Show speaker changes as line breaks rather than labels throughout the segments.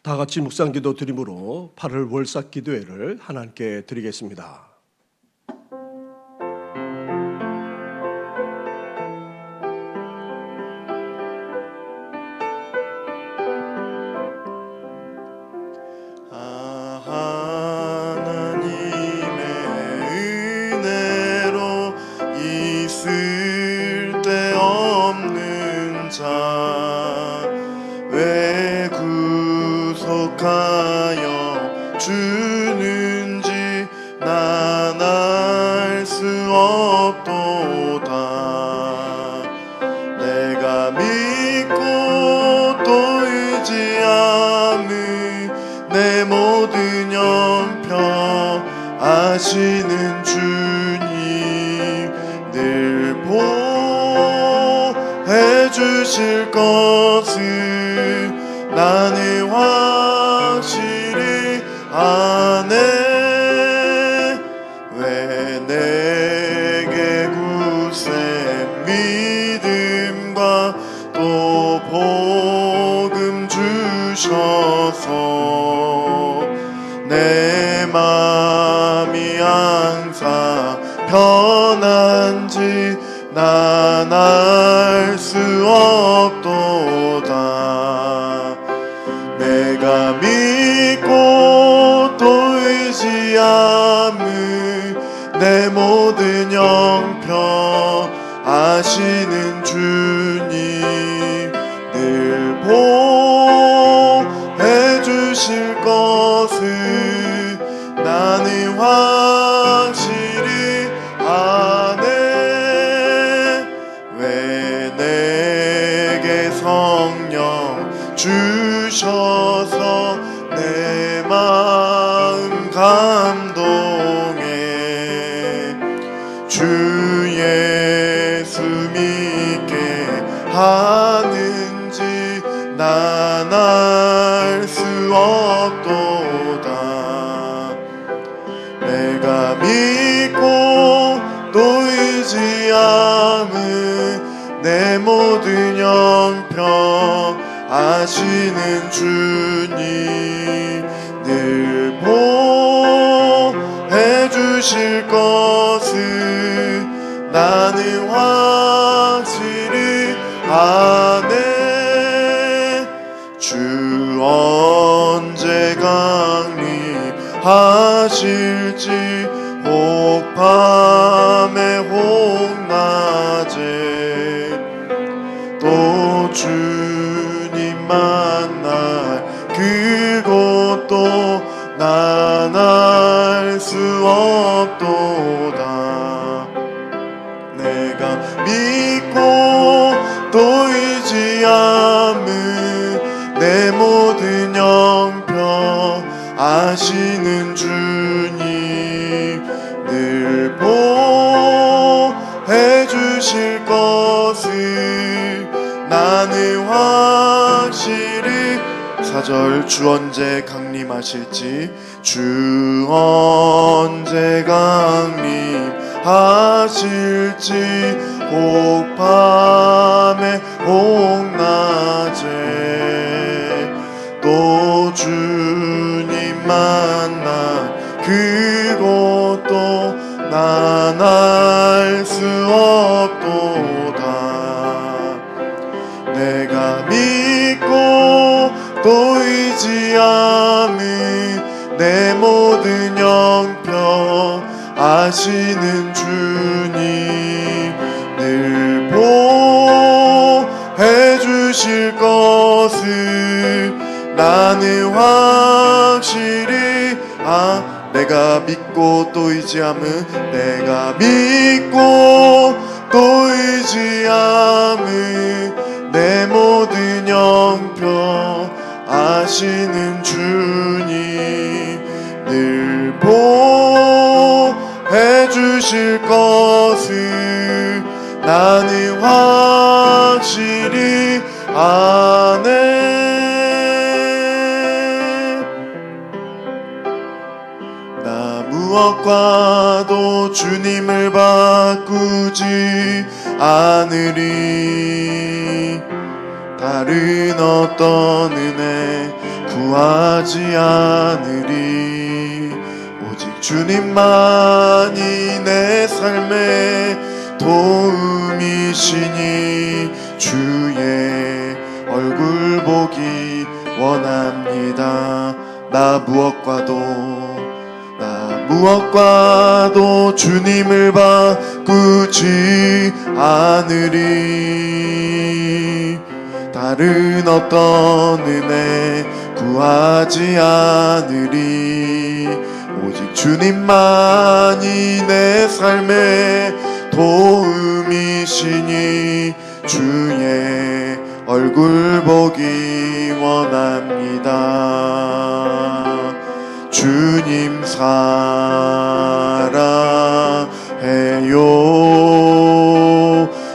다 같이 묵상기도 드림으로 8월 월삭기도회를 하나님께 드리겠습니다.
왜 구속하여 주는지 난 알 수 없도다. 내가 믿고 또 의지함은 내 모든 형편 아시는 주님 늘 보해 주실 것을 나는 확실히 아네. 왜 내게 굳센 믿음과 또 복음 주셔서 내 맘이 항상 편한지 난 알 수 없도다. 내가 믿고 또 의지함은 내 모든 형편 아시는 주님 늘 보해 주실 것을 나는 확실히 아네. 왜 내게 성령 주셔서 내 마음 감동해. 주 예수 믿게 하는지 난 알 수 없도다. 내가 믿고 또 의지함은 내 모든 형편 아시는 주님 늘 보해 주실 것을 나는 확실히 아네. 주 언제 강림하실지 혹 밤에 혹 낮에 또 주님 만날 그것도 난 알 수 없도다. 내가 믿고 또 의지함은 내 모든 형편 아시는 주님 늘 보해 주실 것을 나는 확실히 4절 주 언제 강림하실지 주 언제 강림하실지 혹 밤에 혹 낮에 또 주님 만나 그것도 난 알 수 없도다. 내가 믿고 또 의지함은 내 모든 형편 아시는 주님 늘 보해 주실 것을 나는 확실히 내가 믿고 또 의지함은 내가 믿고 또 의지함은 내 모든 형편 아시는 주님 늘 보해 주실 것을 나는 확실히 아네. 무엇과도 주님을 바꾸지 않으리. 다른 어떤 은혜 구하지 않으리. 오직 주님만이 내 삶의 도움이시니 주의 얼굴 보기 원합니다. 나 무엇과도 주님을 바꾸지 않으리. 다른 어떤 은혜 구하지 않으리. 오직 주님만이 내 삶의 도움이시니 주의 얼굴 보기 원합니다. 주님 사랑해요.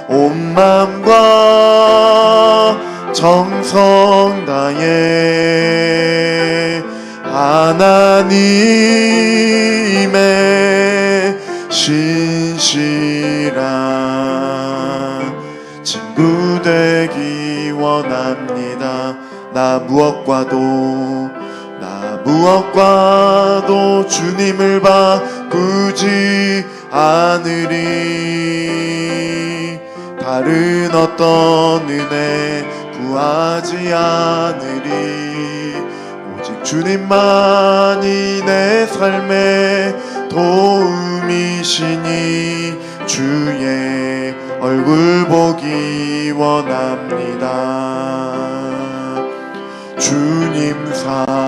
온 마음과 정성 다해 하나님의 신실한 친구 되기 원합니다. 나 무엇과도 주님을 바꾸지 않으리. 다른 어떤 은혜 구하지 않으리. 오직 주님만이 내 삶의 도움이시니 주의 얼굴 보기 원합니다. 주님 사랑해요.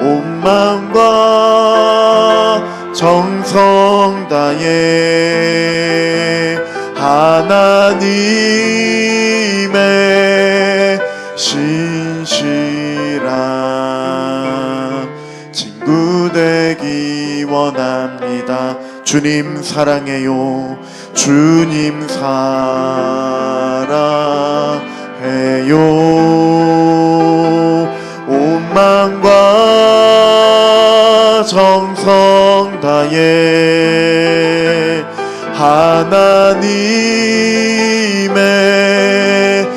온 마음과 정성 다해 하나님의 신실한 친구 되기 원합니다. 주님 사랑해요. 주님 사랑해요. 온 마음과 정성 다해 하나님의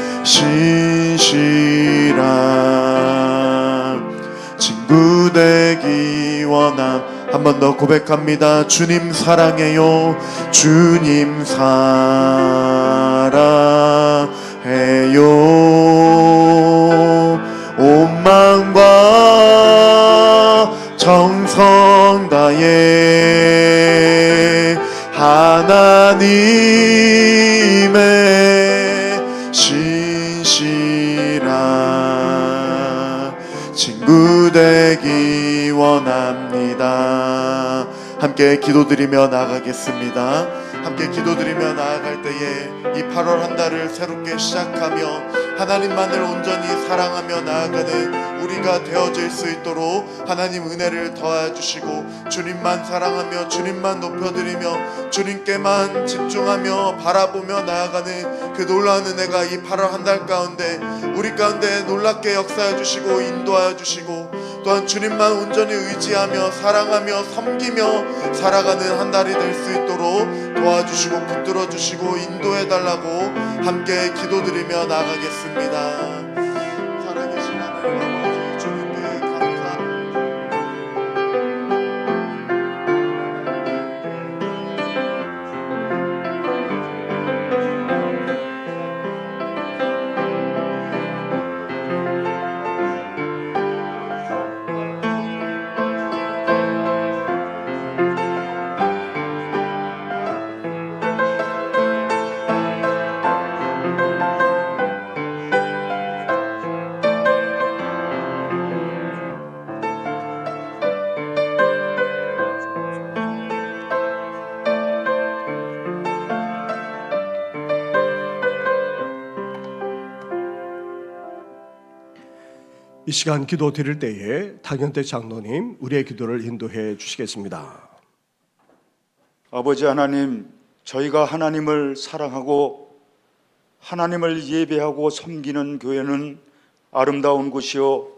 신실한 친구 되기 원함. 한 번 더 고백합니다. 주님 사랑해요. 주님 사랑해요. 온 마음과 정성 다해 하나님의 신실한 친구 되기 원합니다. 함께 기도드리며 나아가겠습니다. 함께 기도드리며 나아갈 때에 이 8월 한 달을 새롭게 시작하며 하나님만을 온전히 사랑하며 나아가는 우리가 되어질 수 있도록 하나님 은혜를 더해주시고 주님만 사랑하며 주님만 높여드리며 주님께만 집중하며 바라보며 나아가는 그 놀라운 은혜가 이 8월 한 달 가운데 우리 가운데 놀랍게 역사해 주시고 인도하여 주시고 또한 주님만 온전히 의지하며 사랑하며 섬기며 살아가는 한 달이 될 수 있도록 도와주시고 붙들어 주시고 인도해 달라고 함께 기도드리며 나가겠습니다. 살아계신 하나님 아버지 주님께 감사합니다.
이 시간 기도 드릴 때에 박연태 장로님 우리의 기도를 인도해 주시겠습니다.
아버지 하나님, 저희가 하나님을 사랑하고 하나님을 예배하고 섬기는 교회는 아름다운 곳이요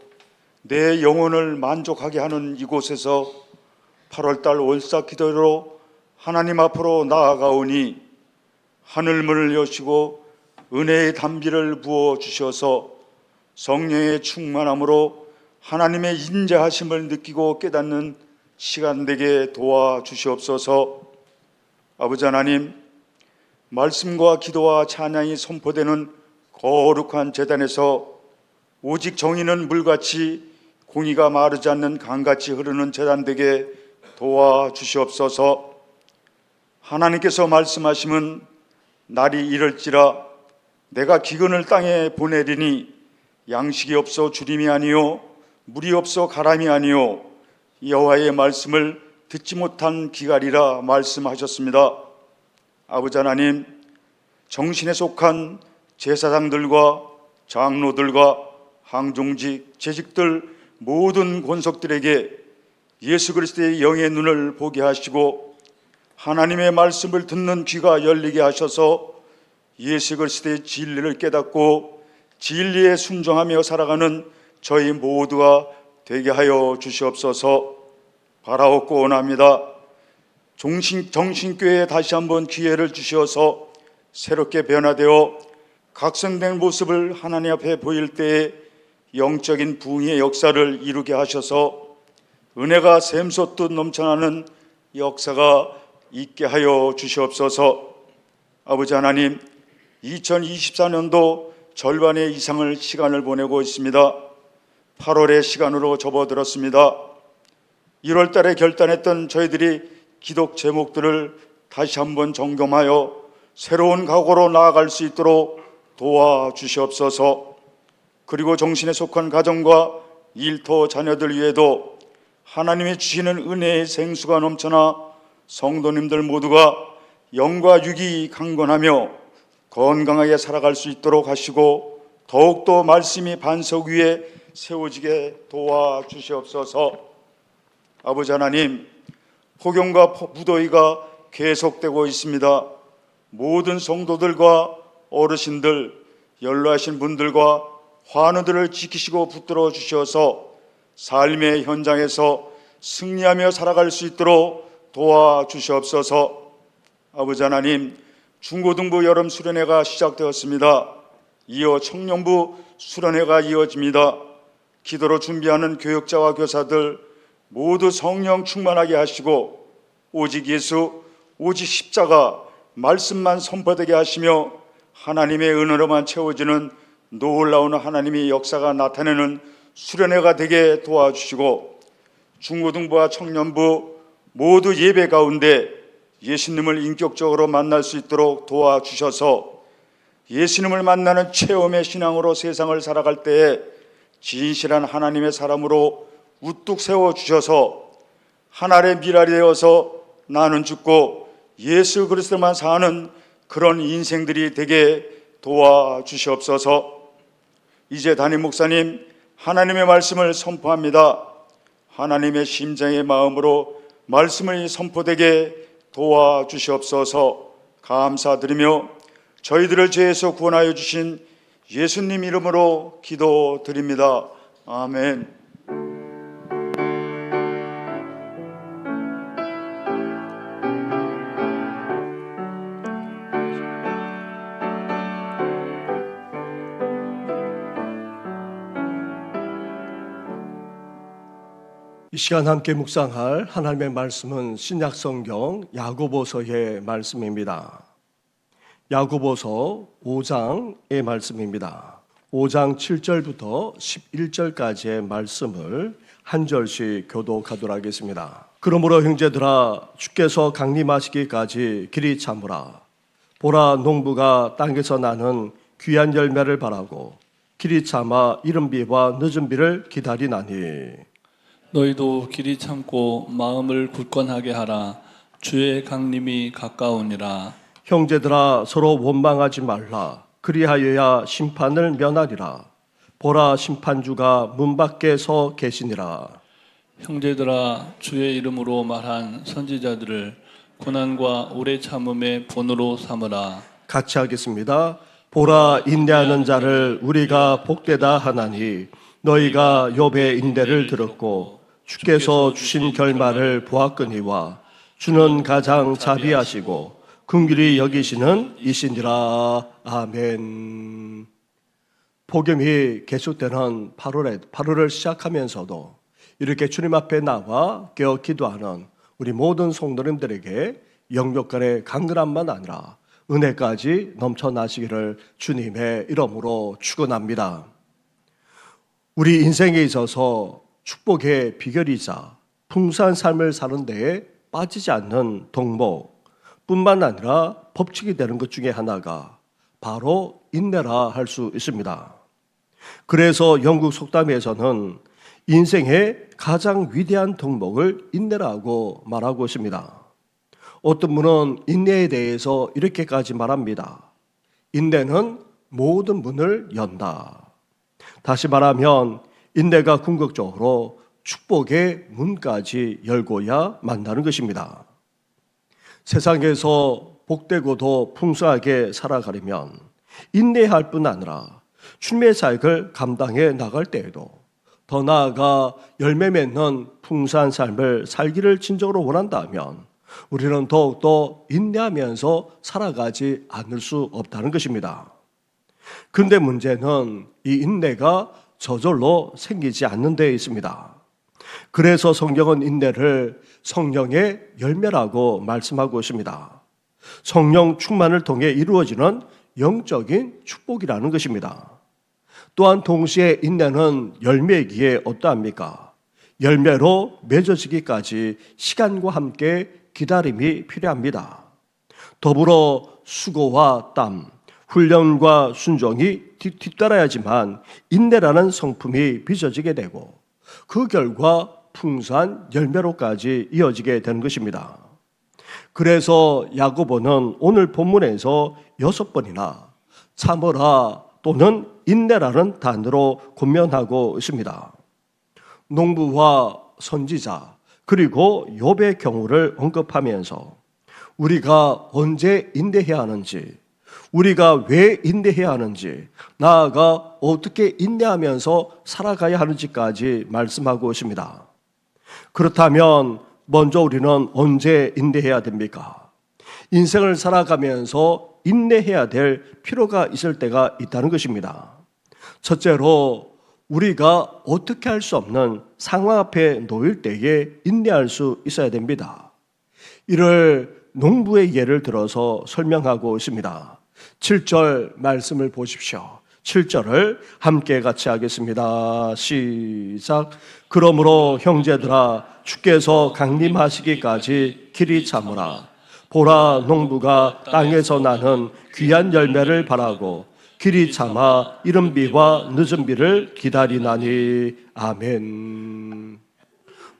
내 영혼을 만족하게 하는 이곳에서 8월달 월삭 기도로 하나님 앞으로 나아가오니 하늘문을 여시고 은혜의 담비를 부어 주셔서 성령의 충만함으로 하나님의 인자하심을 느끼고 깨닫는 시간 되게 도와주시옵소서. 아버지 하나님, 말씀과 기도와 찬양이 선포되는 거룩한 제단에서 오직 정의는 물같이 공의가 마르지 않는 강같이 흐르는 제단 되게 도와주시옵소서. 하나님께서 말씀하시면 날이 이럴지라 내가 기근을 땅에 보내리니 양식이 없어 주림이 아니요 물이 없어 가람이 아니요 여호와의 말씀을 듣지 못한 기갈이라 말씀하셨습니다. 아버지 하나님, 정신에 속한 제사장들과 장로들과 항종직, 재직들 모든 권속들에게 예수 그리스도의 영의 눈을 보게 하시고 하나님의 말씀을 듣는 귀가 열리게 하셔서 예수 그리스도의 진리를 깨닫고 진리에 순종하며 살아가는 저희 모두가 되게 하여 주시옵소서. 바라옵고 원합니다. 정신교회에 다시 한번 기회를 주셔서 새롭게 변화되어 각성된 모습을 하나님 앞에 보일 때에 영적인 부흥의 역사를 이루게 하셔서 은혜가 샘솟듯 넘쳐나는 역사가 있게 하여 주시옵소서. 아버지 하나님, 2024년도 절반의 이상을 시간을 보내고 있습니다. 8월의 시간으로 접어들었습니다. 1월 달에 결단했던 저희들이 기독 제목들을 다시 한번 점검하여 새로운 각오로 나아갈 수 있도록 도와주시옵소서. 그리고 정신에 속한 가정과 일터 자녀들 위에도 하나님이 주시는 은혜의 생수가 넘쳐나 성도님들 모두가 영과 육이 강건하며 건강하게 살아갈 수 있도록 하시고 더욱더 말씀이 반석 위에 세워지게 도와주시옵소서. 아버지 하나님, 폭염과 무더위가 계속되고 있습니다. 모든 성도들과 어르신들, 연로하신 분들과 환우들을 지키시고 붙들어 주셔서 삶의 현장에서 승리하며 살아갈 수 있도록 도와주시옵소서. 아버지 하나님, 중고등부 여름 수련회가 시작되었습니다. 이어 청년부 수련회가 이어집니다. 기도로 준비하는 교역자와 교사들 모두 성령 충만하게 하시고 오직 예수, 오직 십자가 말씀만 선포되게 하시며 하나님의 은혜로만 채워지는 놀라운 하나님의 역사가 나타내는 수련회가 되게 도와주시고 중고등부와 청년부 모두 예배 가운데 예수님을 인격적으로 만날 수 있도록 도와주셔서 예수님을 만나는 체험의 신앙으로 세상을 살아갈 때에 진실한 하나님의 사람으로 우뚝 세워주셔서 하나의 미랄이 되어서 나는 죽고 예수 그리스도만 사는 그런 인생들이 되게 도와주시옵소서. 이제 담임 목사님, 하나님의 말씀을 선포합니다. 하나님의 심장의 마음으로 말씀을 선포되게 도와주시옵소서. 감사드리며 저희들을 죄에서 구원하여 주신 예수님 이름으로 기도드립니다. 아멘.
이 시간 함께 묵상할 하나님의 말씀은 신약성경 야고보서의 말씀입니다. 야고보서 5장의 말씀입니다. 5장 7절부터 11절까지의 말씀을 한 절씩 교독하도록 하겠습니다. 그러므로 형제들아, 주께서 강림하시기까지 길이 참으라. 보라, 농부가 땅에서 나는 귀한 열매를 바라고 길이 참아 이른 비와 늦은 비를 기다리나니
너희도 길이 참고 마음을 굳건하게 하라. 주의 강림이 가까우니라.
형제들아, 서로 원망하지 말라. 그리하여야 심판을 면하리라. 보라, 심판주가 문 밖에 서 계시니라.
형제들아, 주의 이름으로 말한 선지자들을 고난과 오래 참음의 본으로 삼으라.
같이 하겠습니다. 보라, 인내하는 자를 우리가 복되다 하나니 너희가 욥의 인내를 들었고 주께서 주신 결말을 보았거니와 주는 가장 자비하시고 긍휼히 여기시는 이시니라. 아멘. 복음이 계속되는 8월을 시작하면서도 이렇게 주님 앞에 나와 깨어 기도하는 우리 모든 성도님들에게 영육간의 강건함만 아니라 은혜까지 넘쳐나시기를 주님의 이름으로 축원합니다. 우리 인생에 있어서 축복의 비결이자 풍성한 삶을 사는 데에 빠지지 않는 덕목뿐만 아니라 법칙이 되는 것 중에 하나가 바로 인내라 할 수 있습니다. 그래서 영국 속담에서는 인생의 가장 위대한 덕목을 인내라고 말하고 있습니다. 어떤 분은 인내에 대해서 이렇게까지 말합니다. 인내는 모든 문을 연다. 다시 말하면 인내가 궁극적으로 축복의 문까지 열고야 만나는 것입니다. 세상에서 복되고도 풍성하게 살아가려면 인내할 뿐 아니라 주님의 사역을 감당해 나갈 때에도 더 나아가 열매 맺는 풍성한 삶을 살기를 진정으로 원한다면 우리는 더욱더 인내하면서 살아가지 않을 수 없다는 것입니다. 그런데 문제는 이 인내가 저절로 생기지 않는 데 있습니다. 그래서 성경은 인내를 성령의 열매라고 말씀하고 있습니다. 성령 충만을 통해 이루어지는 영적인 축복이라는 것입니다. 또한 동시에 인내는 열매이기에 어떠합니까? 열매로 맺어지기까지 시간과 함께 기다림이 필요합니다. 더불어 수고와 땀, 훈련과 순종이 뒤따라야지만 인내라는 성품이 빚어지게 되고 그 결과 풍성한 열매로까지 이어지게 되는 것입니다. 그래서 야고보는 오늘 본문에서 6번이나 참으라 또는 인내라는 단어로 권면하고 있습니다. 농부와 선지자 그리고 욥의 경우를 언급하면서 우리가 언제 인내해야 하는지, 우리가 왜 인내해야 하는지, 나아가 어떻게 인내하면서 살아가야 하는지까지 말씀하고 있습니다. 그렇다면 먼저 우리는 언제 인내해야 됩니까? 인생을 살아가면서 인내해야 될 필요가 있을 때가 있다는 것입니다. 첫째로 우리가 어떻게 할 수 없는 상황 앞에 놓일 때에 인내할 수 있어야 됩니다. 이를 농부의 예를 들어서 설명하고 있습니다. 7절 말씀을 보십시오. 7절을 함께 같이 하겠습니다. 시작. 그러므로 형제들아 주께서 강림하시기까지 길이 참으라. 보라 농부가 땅에서 나는 귀한 열매를 바라고 길이 참아 이른 비와 늦은 비를 기다리나니. 아멘.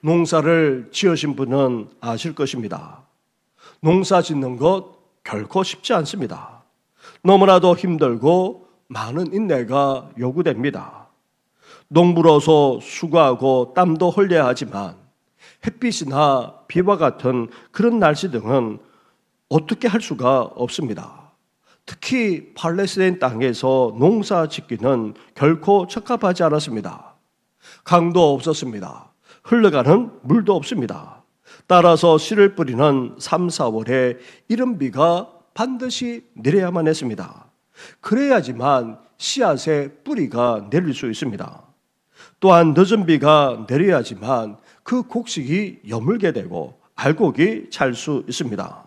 농사를 지으신 분은 아실 것입니다. 농사 짓는 것 결코 쉽지 않습니다. 너무나도 힘들고 많은 인내가 요구됩니다. 농부로서 수고하고 땀도 흘려야 하지만 햇빛이나 비와 같은 그런 날씨 등은 어떻게 할 수가 없습니다. 특히 팔레스타인 땅에서 농사 짓기는 결코 적합하지 않았습니다. 강도 없었습니다. 흘러가는 물도 없습니다. 따라서 씨를 뿌리는 3, 4월에 이른 비가 반드시 내려야만 했습니다. 그래야지만 씨앗의 뿌리가 내릴 수 있습니다. 또한 늦은 비가 내려야지만 그 곡식이 여물게 되고 알곡이 잘 수 있습니다.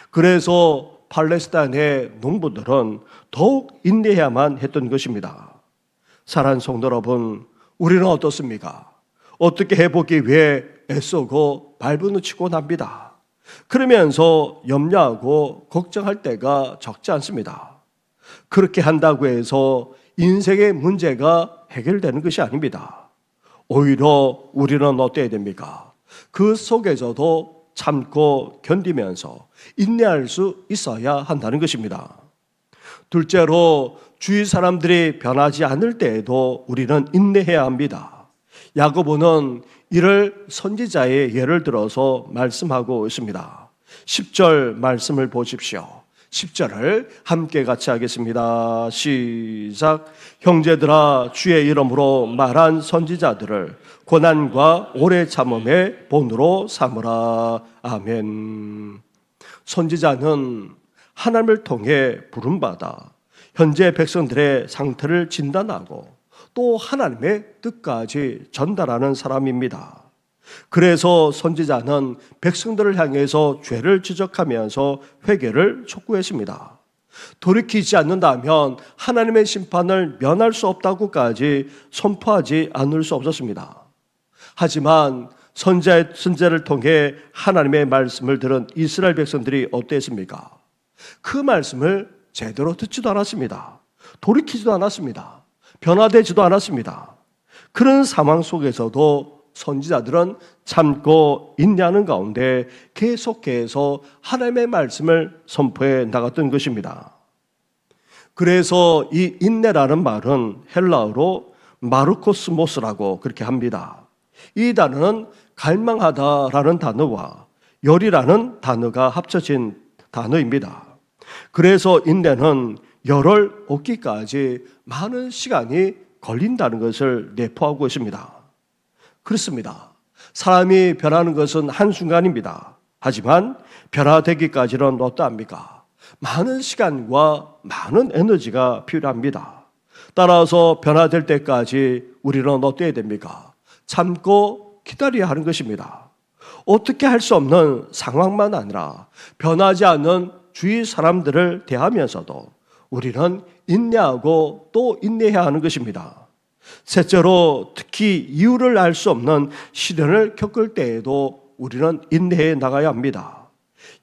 그래서 팔레스타인의 농부들은 더욱 인내해야만 했던 것입니다. 사랑하는 성도 여러분, 우리는 어떻습니까? 어떻게 해보기 위해 애쓰고 발버둥 치곤 합니다. 그러면서 염려하고 걱정할 때가 적지 않습니다. 그렇게 한다고 해서 인생의 문제가 해결되는 것이 아닙니다. 오히려 우리는 어때야 됩니까? 그 속에서도 참고 견디면서 인내할 수 있어야 한다는 것입니다. 둘째로 주위 사람들이 변하지 않을 때에도 우리는 인내해야 합니다. 야고보는 이를 선지자의 예를 들어서 말씀하고 있습니다. 10절 말씀을 보십시오. 10절을 함께 같이 하겠습니다. 시작. 형제들아 주의 이름으로 말한 선지자들을 고난과 오래 참음의 본으로 삼으라. 아멘. 선지자는 하나님을 통해 부름받아 현재 백성들의 상태를 진단하고 또 하나님의 뜻까지 전달하는 사람입니다. 그래서 선지자는 백성들을 향해서 죄를 지적하면서 회개를 촉구했습니다. 돌이키지 않는다면 하나님의 심판을 면할 수 없다고까지 선포하지 않을 수 없었습니다. 하지만 선지자를 통해 하나님의 말씀을 들은 이스라엘 백성들이 어땠습니까? 그 말씀을 제대로 듣지도 않았습니다. 돌이키지도 않았습니다. 변화되지도 않았습니다. 그런 상황 속에서도 선지자들은 참고 인내하는 가운데 계속해서 하나님의 말씀을 선포해 나갔던 것입니다. 그래서 이 인내라는 말은 헬라어로 마르코스모스라고 그렇게 합니다. 이 단어는 갈망하다라는 단어와 열이라는 단어가 합쳐진 단어입니다. 그래서 인내는 열을 얻기까지 많은 시간이 걸린다는 것을 내포하고 있습니다. 그렇습니다. 사람이 변하는 것은 한순간입니다. 하지만 변화되기까지는 어떠합니까? 많은 시간과 많은 에너지가 필요합니다. 따라서 변화될 때까지 우리는 어때야 됩니까? 참고 기다려야 하는 것입니다. 어떻게 할 수 없는 상황만 아니라 변하지 않는 주위 사람들을 대하면서도 우리는 인내하고 또 인내해야 하는 것입니다. 셋째로 특히 이유를 알 수 없는 시련을 겪을 때에도 우리는 인내해 나가야 합니다.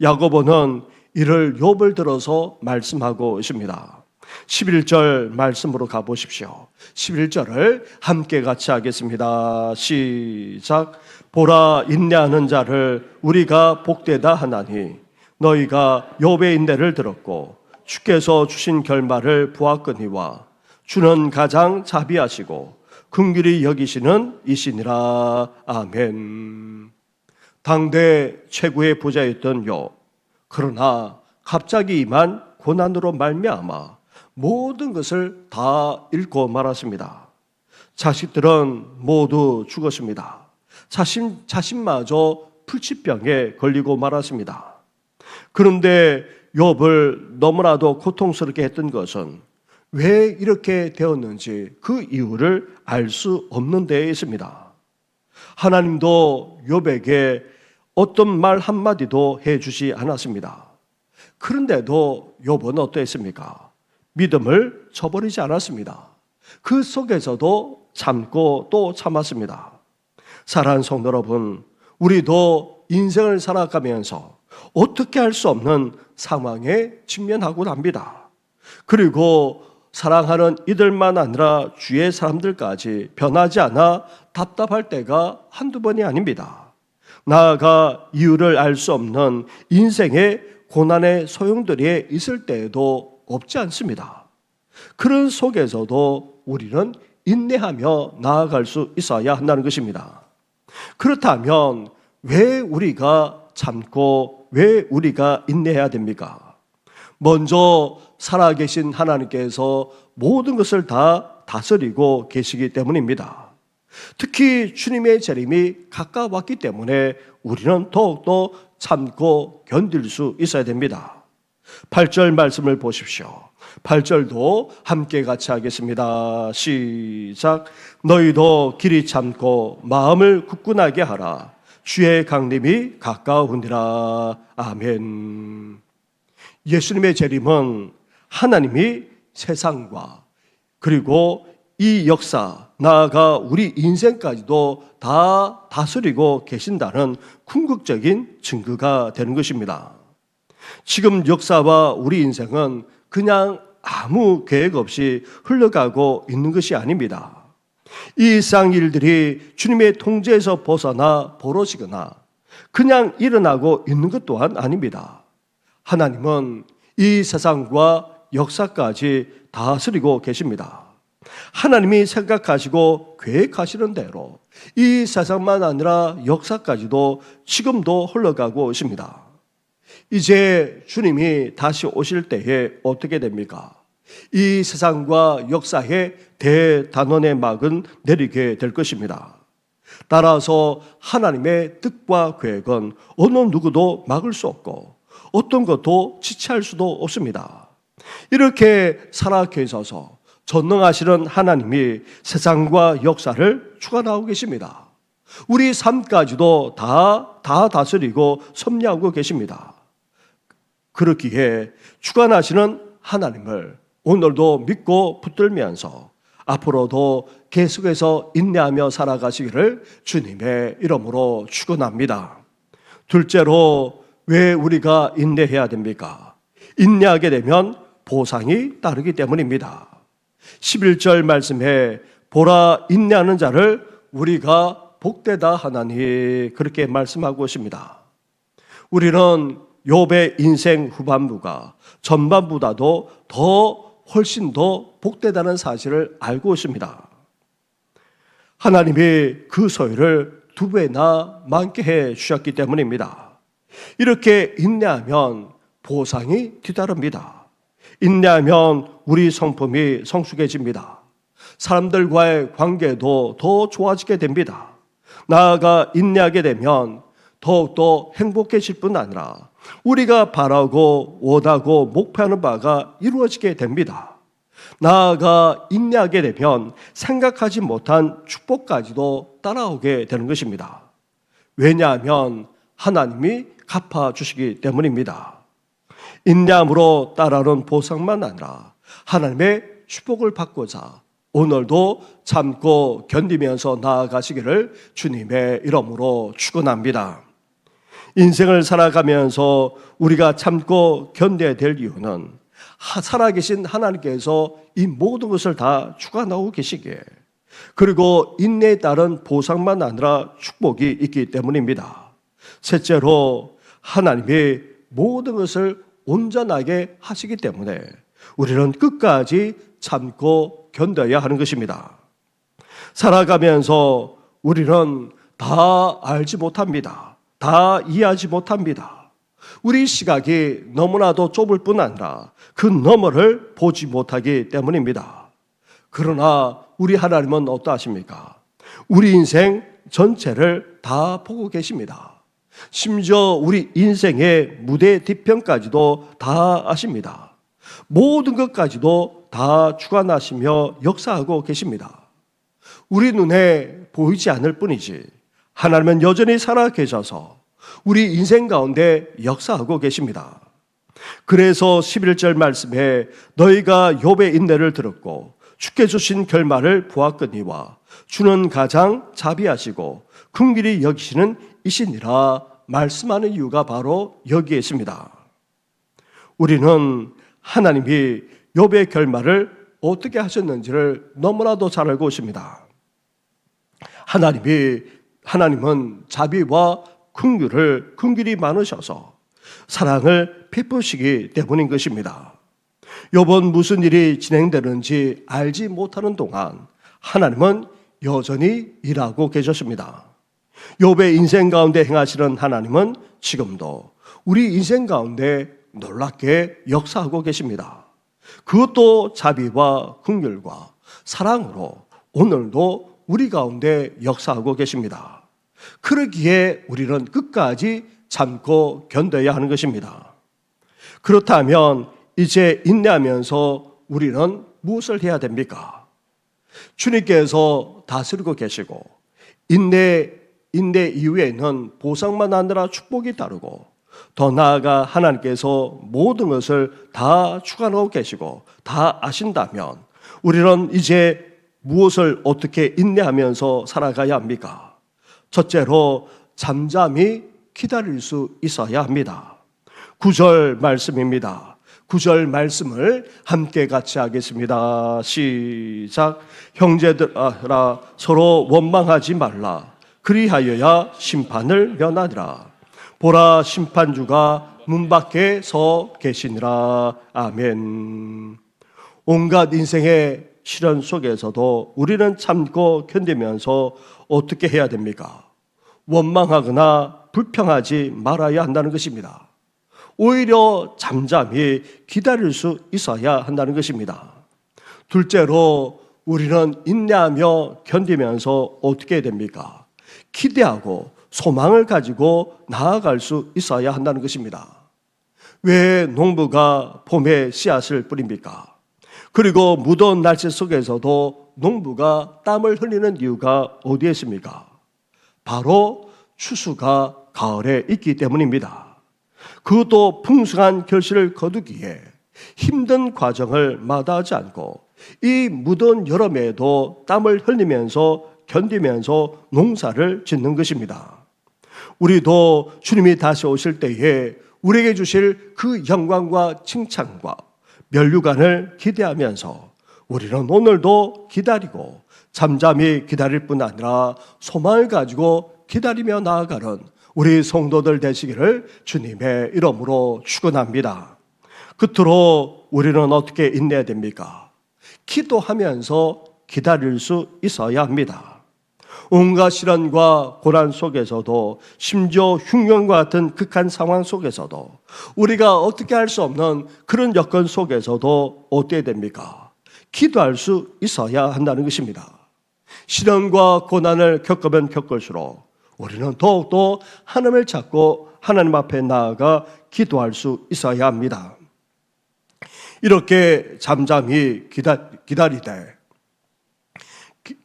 야고보는 이를 욥을 들어서 말씀하고 있습니다. 11절 말씀으로 가보십시오. 11절을 함께 같이 하겠습니다. 시작. 보라, 인내하는 자를 우리가 복되다 하나니 너희가 욥의 인내를 들었고 주께서 주신 결말을 보았거니와 주는 가장 자비하시고 긍휼히 여기시는 이시니라. 아멘. 당대 최고의 부자였던 욥, 그러나 갑자기 임한 고난으로 말미암아 모든 것을 다 잃고 말았습니다. 자식들은 모두 죽었습니다. 자신마저 불치병에 걸리고 말았습니다. 그런데 욥을 너무나도 고통스럽게 했던 것은 왜 이렇게 되었는지 그 이유를 알 수 없는 데에 있습니다. 하나님도 욥에게 어떤 말 한마디도 해주지 않았습니다. 그런데도 욥은 어떠했습니까? 믿음을 저버리지 않았습니다. 그 속에서도 참고 또 참았습니다. 사랑하는 성도 여러분, 우리도 인생을 살아가면서 어떻게 할 수 없는 상황에 직면하곤 합니다. 그리고 사랑하는 이들만 아니라 주위의 사람들까지 변하지 않아 답답할 때가 한두 번이 아닙니다. 나아가 이유를 알 수 없는 인생의 고난의 소용돌이에 있을 때에도 없지 않습니다. 그런 속에서도 우리는 인내하며 나아갈 수 있어야 한다는 것입니다. 그렇다면 왜 우리가 참고 왜 우리가 인내해야 됩니까? 먼저 살아계신 하나님께서 모든 것을 다 다스리고 계시기 때문입니다. 특히 주님의 재림이 가까웠기 때문에 우리는 더욱더 참고 견딜 수 있어야 됩니다. 8절 말씀을 보십시오. 8절도 함께 같이 하겠습니다. 시작. 너희도 길이 참고 마음을 굳건하게 하라. 주의 강림이 가까우니라. 아멘. 예수님의 재림은 하나님이 세상과 그리고 이 역사, 나아가 우리 인생까지도 다 다스리고 계신다는 궁극적인 증거가 되는 것입니다. 지금 역사와 우리 인생은 그냥 아무 계획 없이 흘러가고 있는 것이 아닙니다. 이 일상 일들이 주님의 통제에서 벗어나 벌어지거나 그냥 일어나고 있는 것 또한 아닙니다. 하나님은 이 세상과 역사까지 다스리고 계십니다. 하나님이 생각하시고 계획하시는 대로 이 세상만 아니라 역사까지도 지금도 흘러가고 있습니다. 이제 주님이 다시 오실 때에 어떻게 됩니까? 이 세상과 역사의 대단원의 막은 내리게 될 것입니다. 따라서 하나님의 뜻과 계획은 어느 누구도 막을 수 없고 어떤 것도 지체할 수도 없습니다. 이렇게 살아가게 하셔서 전능하시는 하나님이 세상과 역사를 주관하고 계십니다. 우리 삶까지도 다 다스리고 섭리하고 계십니다. 그렇기에 주관하시는 하나님을 오늘도 믿고 붙들면서 앞으로도 계속해서 인내하며 살아가시기를 주님의 이름으로 축원합니다. 둘째로 왜 우리가 인내해야 됩니까? 인내하게 되면 보상이 따르기 때문입니다. 11절 말씀에 보라 인내하는 자를 우리가 복되다 하나니 그렇게 말씀하고 있습니다. 우리는 욥의 인생 후반부가 전반보다도 훨씬 더 복되다는 사실을 알고 있습니다. 하나님이 그 소유를 2배나 많게 해 주셨기 때문입니다. 이렇게 인내하면 보상이 뒤따릅니다. 인내하면 우리 성품이 성숙해집니다. 사람들과의 관계도 더 좋아지게 됩니다. 나아가 인내하게 되면 더욱더 행복해질 뿐 아니라 우리가 바라고 원하고 목표하는 바가 이루어지게 됩니다. 나아가 인내하게 되면 생각하지 못한 축복까지도 따라오게 되는 것입니다. 왜냐하면 하나님이 갚아주시기 때문입니다. 인내함으로 따라오는 보상만 아니라 하나님의 축복을 받고자 오늘도 참고 견디면서 나아가시기를 주님의 이름으로 축원합니다. 인생을 살아가면서 우리가 참고 견뎌야 될 이유는 살아계신 하나님께서 이 모든 것을 다 주관하고 계시기에 그리고 인내에 따른 보상만 아니라 축복이 있기 때문입니다. 셋째로 하나님이 모든 것을 온전하게 하시기 때문에 우리는 끝까지 참고 견뎌야 하는 것입니다. 살아가면서 우리는 다 알지 못합니다. 다 이해하지 못합니다. 우리 시각이 너무나도 좁을 뿐 아니라 그 너머를 보지 못하기 때문입니다. 그러나 우리 하나님은 어떠하십니까? 우리 인생 전체를 다 보고 계십니다. 심지어 우리 인생의 무대 뒤편까지도 다 아십니다. 모든 것까지도 다 주관하시며 역사하고 계십니다. 우리 눈에 보이지 않을 뿐이지 하나님은 여전히 살아 계셔서 우리 인생 가운데 역사하고 계십니다. 그래서 11절 말씀에 너희가 욥의 인내를 들었고 주께 주신 결말을 보았거니와 주는 가장 자비하시고 긍휼히 여기시는 이시니라 말씀하는 이유가 바로 여기에 있습니다. 우리는 하나님이 욥의 결말을 어떻게 하셨는지를 너무나도 잘 알고 있습니다. 하나님은 자비와 긍휼이 많으셔서 사랑을 베푸시기 때문인 것입니다. 욥은 무슨 일이 진행되는지 알지 못하는 동안 하나님은 여전히 일하고 계셨습니다. 욥의 인생 가운데 행하시는 하나님은 지금도 우리 인생 가운데 놀랍게 역사하고 계십니다. 그것도 자비와 긍휼과 사랑으로 오늘도 우리 가운데 역사하고 계십니다. 그러기에 우리는 끝까지 참고 견뎌야 하는 것입니다. 그렇다면 이제 인내하면서 우리는 무엇을 해야 됩니까? 주님께서 다스리고 계시고 인내 이후에는 보상만 아니라 축복이 따르고 더 나아가 하나님께서 모든 것을 다 주관하고 계시고 다 아신다면 우리는 이제 무엇을 어떻게 인내하면서 살아가야 합니까? 첫째로 잠잠히 기다릴 수 있어야 합니다. 9절 말씀입니다. 9절 말씀을 함께 같이 하겠습니다. 시작. 형제들아 서로 원망하지 말라. 그리하여야 심판을 면하리라. 보라 심판주가 문 밖에 서 계시니라. 아멘. 온갖 인생의 시련 속에서도 우리는 참고 견디면서 어떻게 해야 됩니까? 원망하거나 불평하지 말아야 한다는 것입니다. 오히려 잠잠히 기다릴 수 있어야 한다는 것입니다. 둘째로 우리는 인내하며 견디면서 어떻게 해야 됩니까? 기대하고 소망을 가지고 나아갈 수 있어야 한다는 것입니다. 왜 농부가 봄에 씨앗을 뿌립니까? 그리고 무더운 날씨 속에서도 농부가 땀을 흘리는 이유가 어디에 있습니까? 바로 추수가 가을에 있기 때문입니다. 그것도 풍성한 결실을 거두기에 힘든 과정을 마다하지 않고 이 무더운 여름에도 땀을 흘리면서 견디면서 농사를 짓는 것입니다. 우리도 주님이 다시 오실 때에 우리에게 주실 그 영광과 칭찬과 면류관을 기대하면서 우리는 오늘도 기다리고 잠잠히 기다릴 뿐 아니라 소망을 가지고 기다리며 나아가는 우리 성도들 되시기를 주님의 이름으로 축원합니다. 끝으로 우리는 어떻게 인내해야 됩니까? 기도하면서 기다릴 수 있어야 합니다. 온갖 시련과 고난 속에서도 심지어 흉년과 같은 극한 상황 속에서도 우리가 어떻게 할 수 없는 그런 여건 속에서도 어떻게 됩니까? 기도할 수 있어야 한다는 것입니다. 시련과 고난을 겪으면 겪을수록 우리는 더욱더 하나님을 찾고 하나님 앞에 나아가 기도할 수 있어야 합니다. 이렇게 잠잠히 기다리되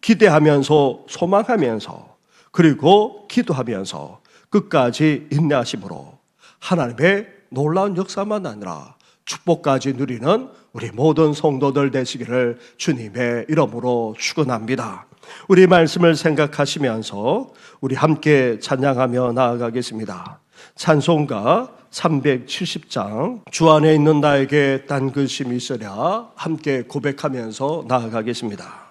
기대하면서 소망하면서 그리고 기도하면서 끝까지 인내하심으로 하나님의 놀라운 역사만 아니라 축복까지 누리는 우리 모든 성도들 되시기를 주님의 이름으로 축원합니다. 우리 말씀을 생각하시면서 우리 함께 찬양하며 나아가겠습니다. 찬송가 370장 주 안에 있는 나에게 딴 근심이 있으랴 함께 고백하면서 나아가겠습니다.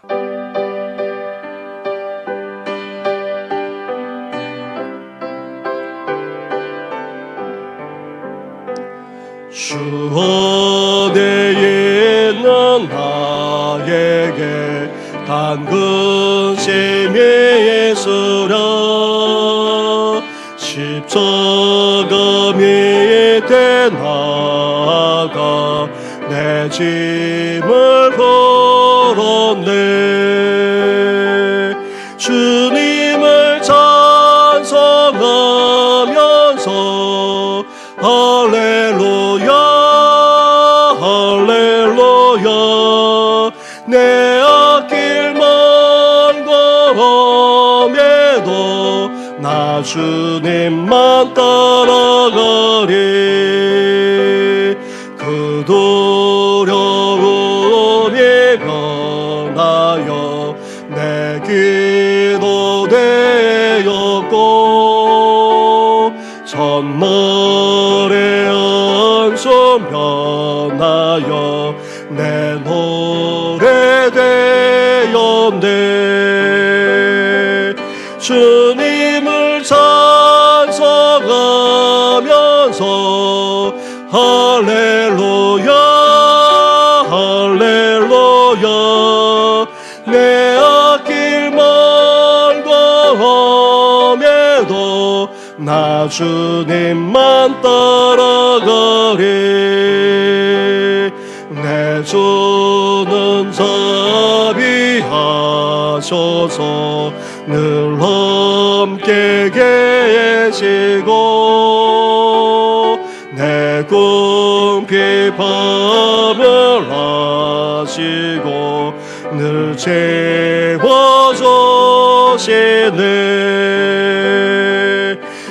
주 안에 있는 나에게 단 근심이 있으랴 십자가 밑에 나가 내 짐을 걸었네 주님을 찬송하면서 할렐루야 할렐루야 내 앞길 먼 걸음에도 나 주님만 따라가리 그 두려움이 변하여 내 기도 되었고 전날의 한숨 변하여 내 노래 되었네 주님을 찬송하면서 할렐루야 할렐루야 내 앞길 먼 걸음에도 나 주님만 따라가리 내 주는 자비하셔서 늘 함께 계시고 내 궁핍함을 아시고 늘 채워주시네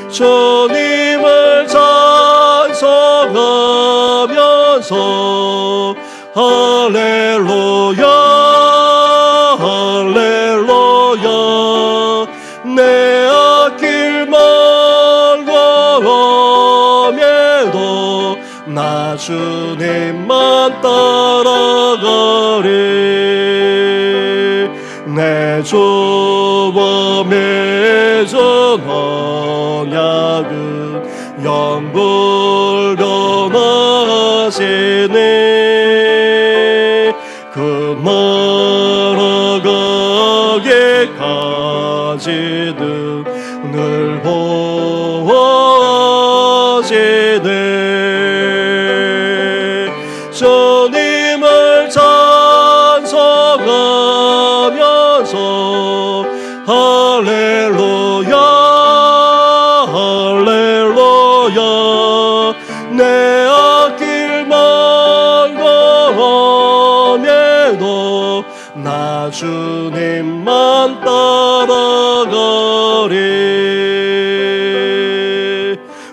주님을 찬송하면서 할렐루야 할렐루야 내 앞길 먼 걸음에도 나 주님만 따라가리 내 주와 맺은 언약은 영불변하시네 그 말아가게까지는 늘 보호하시네 주님을 찬송하면서 할렐루야 할렐루야 내 나 주님만 따라가리.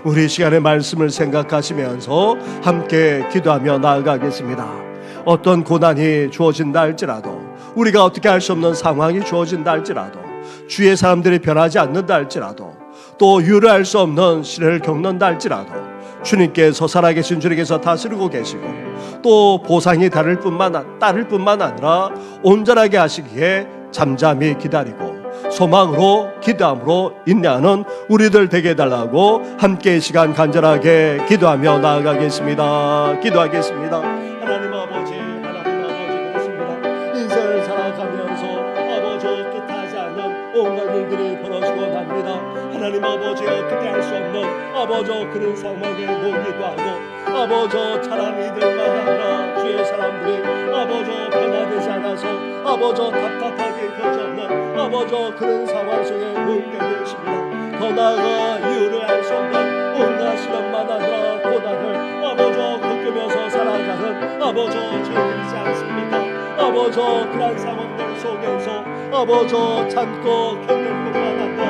우리 시간의 말씀을 생각하시면서 함께 기도하며 나아가겠습니다. 어떤 고난이 주어진다 할지라도, 우리가 어떻게 할 수 없는 상황이 주어진다 할지라도, 주위의 사람들이 변하지 않는다 할지라도, 또 유례할 수 없는 시련을 겪는다 할지라도 주님께서 살아계신 주님께서 다스리고 계시고, 또 보상이 따를 뿐만 아니라 온전하게 하시기에 잠잠히 기다리고 소망으로 기도함으로 인내하는 우리들 되게 해달라고 함께 이 시간 간절하게 기도하며 나아가겠습니다. 기도하겠습니다. 하나님 아버지 그렇습니다. 인생을 살아가면서 아버지 뜻하지 않는 온갖 일들이 벌어지곤 합니다. 하나님 아버지 어떻게 할 수 없는 아버지 그런 상황에 놓기도 하고, 아버지 차라리 이들만 아니라 주의 사람들이 아버지 변화되지 않아서 아버지 답답하게 거쳐없는 아버지 그런 상황 속에 놓게 되십니다. 더 나아가 이유를 알 수 없는 온갖 시련만 아니라 고난을 아버지 겪으면서 살아가는 아버지 저희들이지 않습니까? 아버지 그런 상황들 속에서 아버지 참고 견딜 뿐만 아니라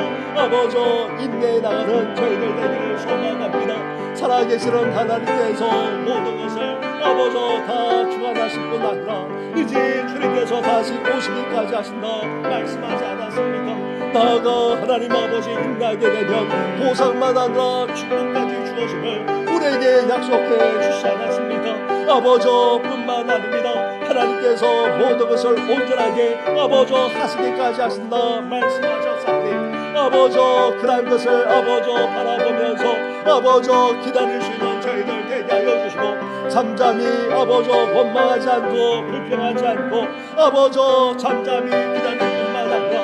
아버지 인내해 나가는 저희들 되기를 소망합니다. 살아계시는 하나님께서 모든 것을 아버지 다 주관하실 뿐 아니라 이제 주님께서 다시 오시기까지 하신다 말씀하지 않았습니까? 나아가 하나님 아버지 인내하게 되면 보상만 아니라 축복까지 주어심을 우리에게 약속해 주시지 않았습니까? 아버지 뿐만 아닙니다. 하나님께서 모든 것을 온전하게 아버지 하시기까지 하신다 말씀하셨사오니 아버지 그런 것을 아버지 바라보면서 아버지 기다릴 수 있는 저희들 되게 하여 주시고, 잠잠히 아버지 원망하지 않고 불평하지 않고 아버지 잠잠히 기다릴 뿐만 아니라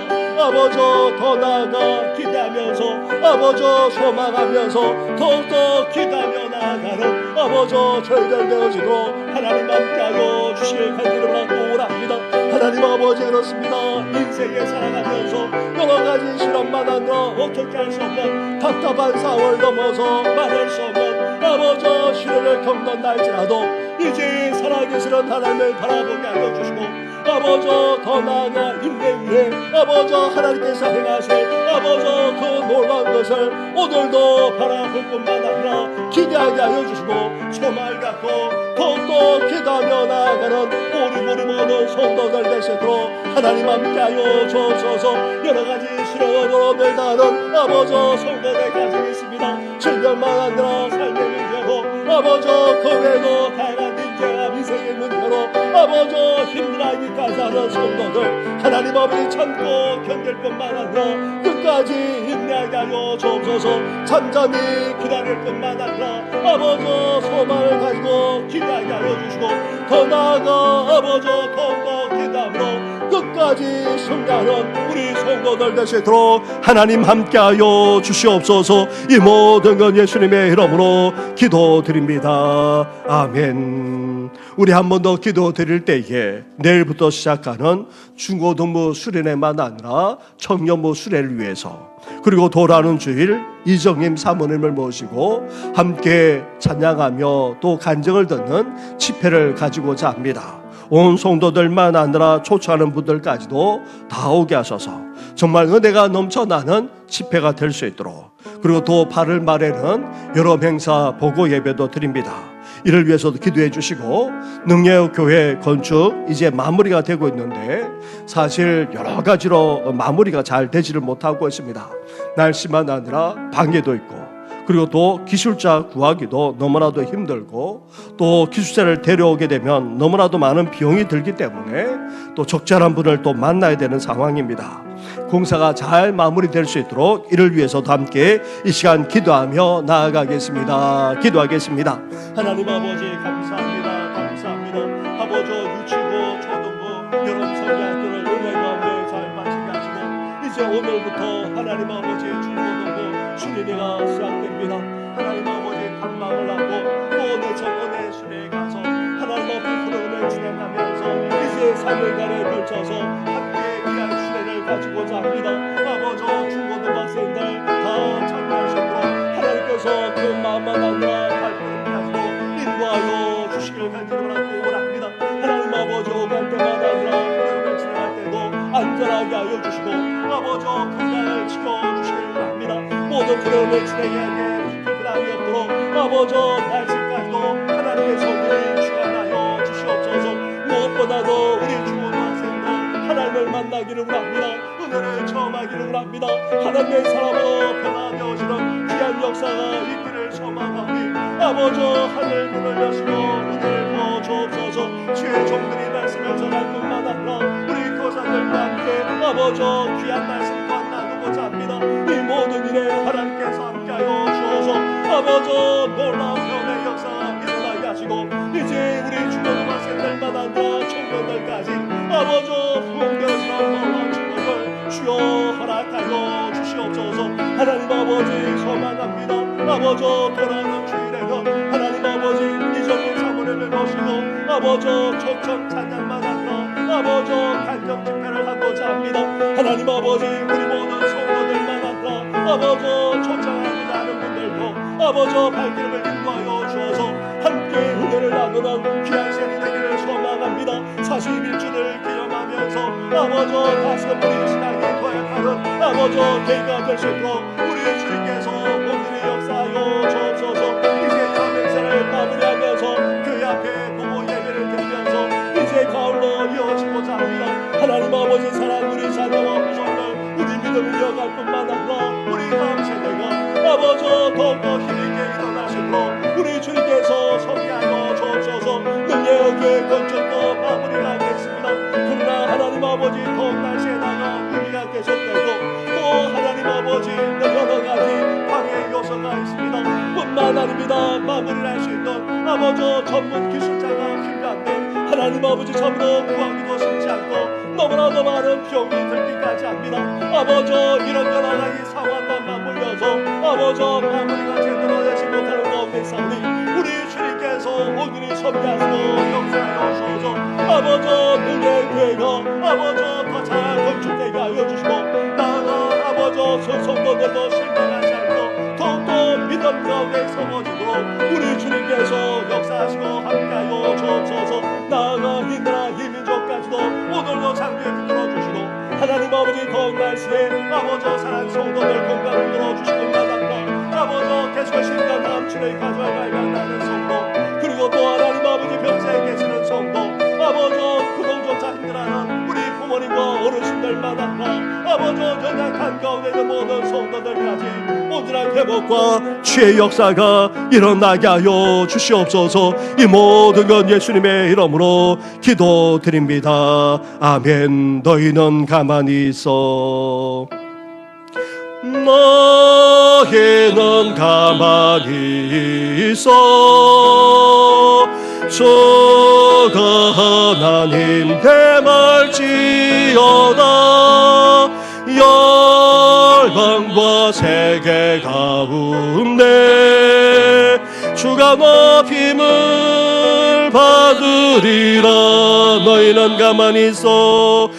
아버지 더 나아가 기대하면서 아버지 소망하면서 더욱더 기대하며 나아가는 아버지 저희들 되어지도록 하나님 함께하여 주실 간절히 원합니다. 하나님 아버지 그렇습니다. 인생에 살아가면서 여러 가지 시련만 아니라 어떻게 할 수 없는 답답한 상황을 넘어서 말할 수 없는 아버지 시련을 겪는다 할지라도 이제 살아계시는 하나님을 바라보게 하여 주시고, 아버지 더 나아가 인내 위에 아버지 하나님께서 행하실 아버지 그 놀라운 것을 오늘도 바라볼 뿐만 아니라 기대하게 하여 주시고, 소망을 갖고 더욱더 기도하며 나아가는 우리 모든 성도들 되시도록 하나님 함께하여 주옵소서. 여러 가지 시련으로 매다하는 아버지 성도들 가지고 있습니다. 질병만 아니라 삶의 문제로 아버지 그 외에도 다양한 인재와 미생의 문제로 아버지 힘들어하기까지 하는 성도들 하나님 아버지 참고 견딜 뿐만 아니라 끝까지 인내하게 하여 주옵소서. 잠잠히 기다릴 뿐만 아니라 아버지 소망을 가지고 기대하게 하여 주시고, 더 나아가 아버지 더욱더 기도함으로 끝까지 승리하는 우리 성도들 되시도록 하나님 함께하여 주시옵소서. 이 모든 건 예수님의 이름으로 기도드립니다. 아멘. 우리 한 번 더 기도드릴 때에 내일부터 시작하는 중고등부 수련회만 아니라 청년부 수련회를 위해서, 그리고 돌아오는 주일 이정임 사모님을 모시고 함께 찬양하며 또 간증을 듣는 집회를 가지고자 합니다. 온 성도들만 아니라 초청하는 분들까지도 다 오게 하셔서 정말 은혜가 넘쳐나는 집회가 될 수 있도록, 그리고 또 8월 말에는 여러 행사 보고 예배도 드립니다. 이를 위해서도 기도해 주시고, 능력교회 건축 이제 마무리가 되고 있는데 사실 여러 가지로 마무리가 잘 되지를 못하고 있습니다. 날씨만 아니라 방해도 있고, 그리고 또 기술자 구하기도 너무나도 힘들고, 또 기술자를 데려오게 되면 너무나도 많은 비용이 들기 때문에 또 적절한 분을 또 만나야 되는 상황입니다. 공사가 잘 마무리될 수 있도록 이를 위해서도 함께 이 시간 기도하며 나아가겠습니다. 기도하겠습니다. 하나님 아버지 감사합니다. 아버지 유치부 초등부 여러 성교학교를 은혜 가운데 잘 마치게 하시고, 이제 오늘부터 하나님 아버지 중고등부 수련회가 시작됩니다. 하나님 아버지 탐방을 하고 또 내천원의 수련회에 가서 하나님 아버지 프로그램을 진행하면서 이제 3일간에 걸쳐서 함께 귀한 수련회를 가지고자 합니다. 아버지 중고등 학생들 다 참여하시도록 하나님께서 그 마음만 아니라 발걸음을 하시고 인도하여 주시기를 간절히 원합니다. 하나님 아버지 오갈 때마다 아니라 나게 하여 주시고 아버지 건강을 지켜주시길 바랍니다. 모든 부름을 진행하게 불편함이 없도록 아버지 날씨까지도 하나님께서 우리 주관하여 주시옵소서. 무엇보다도 우리 주원과 생도 하나님을 만나기를 원합니다. 은혜를 체험하기를 원합니다. 하나님의 사람으로 변화되어지는 귀한 역사가 있기를 소망하오니 아버지 하늘 문을 여시고 은혜를 부어주옵소서. 주의 종들이 말씀을 전할 뿐만 아니라 우리 교사들과 함께 아버지 귀한 말씀과 나누고자 합니다. 이 모든 일에 하나님께서 함께하여 주어서 아버지 놀라운 변의 역사가 일어나게 하시고 이제 우리 주변과 샌들만 아니라 청년들까지 아버지 후원되어지는 놀라운 축복을 주여 허락하여 주시옵소서. 하나님 아버지 소망합니다. 아버지 돌아오는 주일에는 하나님 아버지 이정민 사모님을 모시고 아버지 초청 찬양만 하나 아버지 간정 집회를 하고자 합니다. 하나님 아버지 우리 모든 성도들만 하나 아버지 초청하고자 하는 분들도 아버지 발길을 인도하여 주어서 함께 은혜를 나누는 귀한 시간이 되기를 소망합니다. 41주를 기념하면서 아버지 다시금 우리 신앙이 도약하는 아버지 계기가 될 수 있도록 우리 주님께서 오늘의 역사하여 주옵소서. 이제 현행사를 마무리하면서 그 앞에 보고 예배를 드리면서 이제 가을로 이어지고자 합니다. 하나님 아버지 사랑 우리 자녀와 후손들 우리 믿음을 이어갈 뿐만 아니라 우리 다음 세대가 아버지 더욱더 힘있게 일어나시고 우리 주님께서 섬기하여 주옵소서. 능력의 건축도 마무리를 하겠습니다. 그러나 하나님 아버지 더욱 날씨에다가 우리가 계속되고 또 하나님 아버지 여러 가지 방해 요소가 있습니다. 뿐만 아닙니다. 마무리를 할 수 있는 아버지 전문 기술자가 필요한데 하나님 아버지 전부 구하기도 쉽지 않고 너무나도 많은 비용이 들기까지 합니다. 아버지 이런 여러 가지 상황만 맞물려서 아버지 마무리가 제대로 되지 못하는 가운데 있사오니 우리 주님께서 오늘이 섬기하시고 역사하여 주셔서 아버지 능의 교회가 아버지 더 잘 건축되게 하여 주시고 나아가 아버지 성도들도 실망하지 않고 더욱더 믿음 가운데 서머지도록 우리 주님께서 역사하시고 함께하여 주옵소서. 나아가 이 나라 이 민족까지도 오늘도 장기에 붙들어 주시고 하나님 아버지 더운 날씨에 아버지 사랑 성도들 건강을 들어주시는 마당과 아버지 계속 신과 다음 주를 가져갈 발견하는 성도 그리고 또 하나님 아버지 병사에 계시는 성도 아버지 그동조차 힘들어하는 우리 부모님과 어르신들 마당과 아버지 연약한 가운데 있는 모든 성도들까지 온전한 회복과 주의 역사가 일어나게 하여 주시옵소서. 이 모든 건 예수님의 이름으로 기도드립니다. 아멘. 너희는 가만히 있어. 너희는 가만히 있어. 주가 하나님 대말지어다. 열방과 세계 가운데 주가 높임을 받으리라. 너희는 가만히 있어.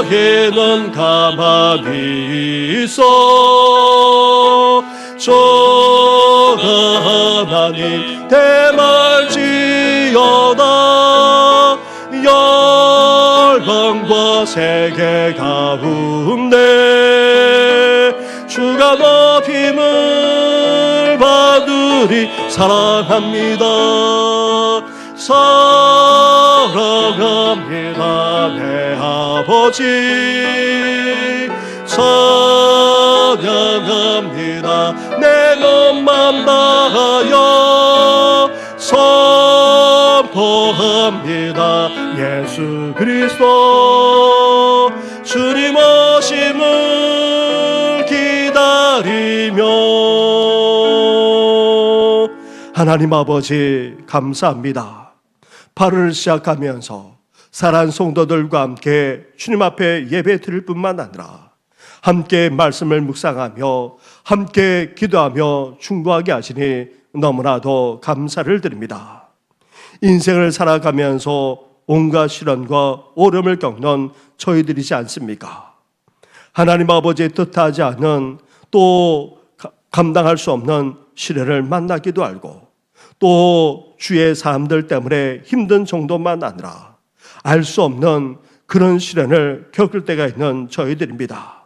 너희는 가만히 있어. 주가 하나님 대말지어다. 열방과 세계 가운데 주가 높임을 받으리. 사랑합니다. 사랑합니다. 내 아버지 사랑합니다. 내 몸만 다하여 선포합니다. 예수 그리스도 주님 오심을 기다리며. 하나님 아버지 감사합니다. 8월을 시작하면서 사랑하는 성도들과 함께 주님 앞에 예배 드릴 뿐만 아니라 함께 말씀을 묵상하며 함께 기도하며 충고하게 하시니 너무나도 감사를 드립니다. 인생을 살아가면서 온갖 시련과 어려움을 겪는 저희들이지 않습니까? 하나님 아버지의 뜻하지 않은 또 감당할 수 없는 시련을 만나기도 알고 또 주의 사람들 때문에 힘든 정도만 아니라 알 수 없는 그런 시련을 겪을 때가 있는 저희들입니다.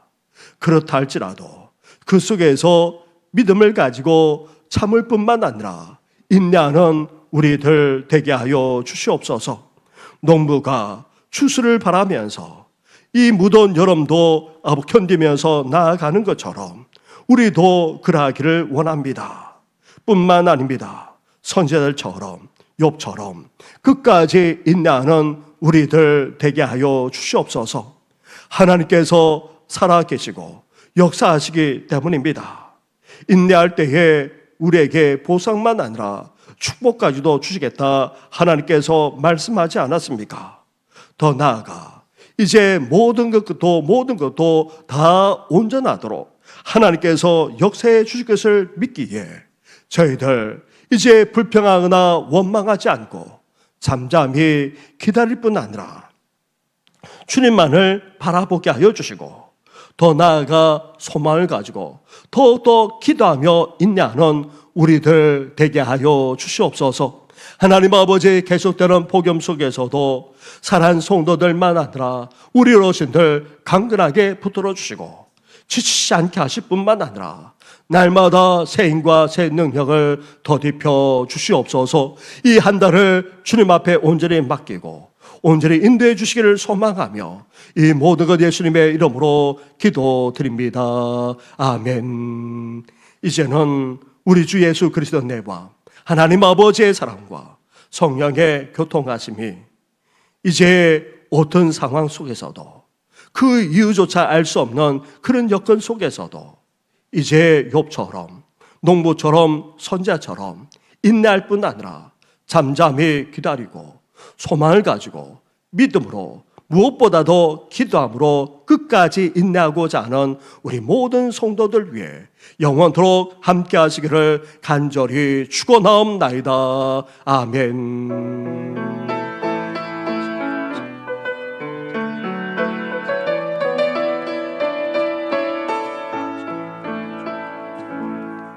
그렇다 할지라도 그 속에서 믿음을 가지고 참을 뿐만 아니라 인내하는 우리들 되게 하여 주시옵소서. 농부가 추수를 바라면서 이 무더운 여름도 견디면서 나아가는 것처럼 우리도 그러하기를 원합니다. 뿐만 아닙니다. 선지자들처럼 욥처럼 끝까지 인내하는 우리들 되게 하여 주시옵소서. 하나님께서 살아계시고 역사하시기 때문입니다. 인내할 때에 우리에게 보상만 아니라 축복까지도 주시겠다 하나님께서 말씀하지 않았습니까? 더 나아가 이제 모든 것도 다 온전하도록 하나님께서 역사해 주실 것을 믿기에 저희들 이제 불평하거나 원망하지 않고 잠잠히 기다릴 뿐 아니라 주님만을 바라보게 하여 주시고 더 나아가 소망을 가지고 더욱더 기도하며 인내하는 우리들 되게 하여 주시옵소서. 하나님 아버지, 계속되는 복음 속에서도 사랑하는 성도들만 아니라 우리 어르신들 강건하게 붙들어 주시고 지치지 않게 하실 뿐만 아니라 날마다 새 힘과 새 능력을 더딥혀 주시옵소서. 이 한 달을 주님 앞에 온전히 맡기고 온전히 인도해 주시기를 소망하며 이 모든 것 예수님의 이름으로 기도드립니다. 아멘. 이제는 우리 주 예수 그리스도 내와 하나님 아버지의 사랑과 성령의 교통하심이 이제 어떤 상황 속에서도 그 이유조차 알 수 없는 그런 여건 속에서도 이제 욥처럼 농부처럼 선지자처럼 인내할 뿐 아니라 잠잠히 기다리고 소망을 가지고 믿음으로 무엇보다도 기도함으로 끝까지 인내하고자 하는 우리 모든 성도들 위해 영원토록 함께 하시기를 간절히 축원하옵나이다. 아멘.